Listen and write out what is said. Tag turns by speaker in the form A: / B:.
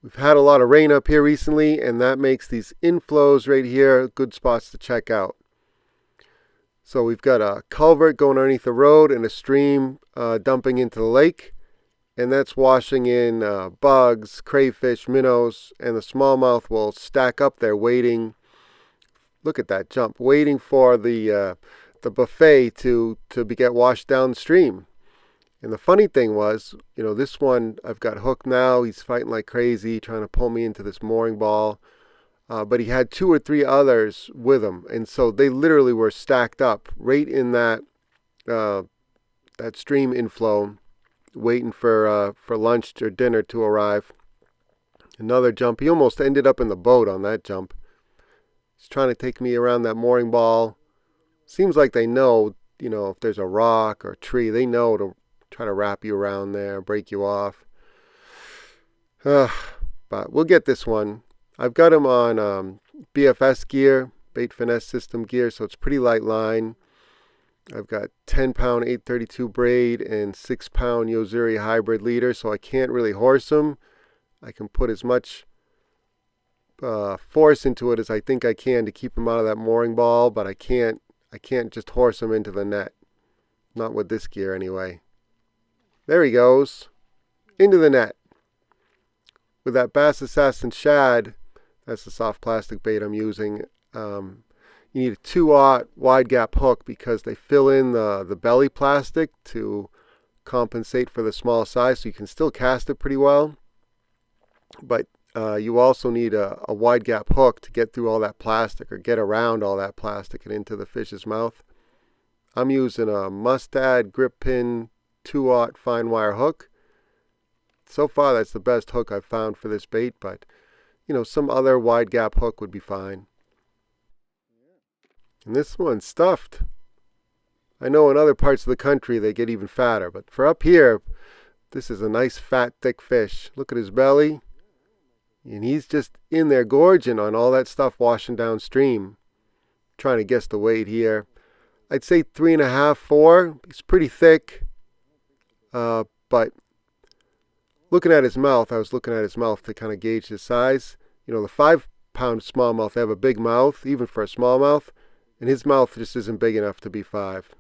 A: We've had a lot of rain up here recently, and that makes these inflows right here good spots to check out. So we've got a culvert going underneath the road and a stream dumping into the lake, and that's washing in bugs, crayfish, minnows, and the smallmouth will stack up there waiting. Look at that jump, waiting for the buffet to get washed downstream. And the funny thing was, this one I've got hooked now. He's fighting like crazy, trying to pull me into this mooring ball. But he had 2 or 3 others with him, and so they literally were stacked up right in that stream inflow, waiting for lunch or dinner to arrive. Another jump. He almost ended up in the boat on that jump. He's trying to take me around that mooring ball. Seems like they know, if there's a rock or a tree, they know to try to wrap you around there, break you off. But we'll get this one. I've got him on BFS gear, bait finesse system gear, so it's pretty light line. I've got 10-pound 832 braid and 6-pound Yozuri hybrid leader, so I can't really horse him. I can put as much force into it as I think I can to keep him out of that mooring ball, but I can't just horse him into the net. Not with this gear anyway. There he goes. Into the net. With that Bass Assassin Shad, that's the soft plastic bait I'm using. You need a 2/0 wide gap hook because they fill in the belly plastic to compensate for the small size, so you can still cast it pretty well. But you also need a wide gap hook to get through all that plastic or get around all that plastic and into the fish's mouth. I'm using a Mustad Grip Pin 2/0 fine wire hook. So far that's the best hook I've found for this bait, but some other wide gap hook would be fine. And this one's stuffed. I know in other parts of the country they get even fatter, but for up here, this is a nice fat thick fish. Look at his belly. And he's just in there gorging on all that stuff washing downstream. Trying to guess the weight here. I'd say 3.5, 4. He's pretty thick. But looking at his mouth, I was looking at his mouth to kind of gauge his size. The 5-pound smallmouth, they have a big mouth, even for a smallmouth. And his mouth just isn't big enough to be 5.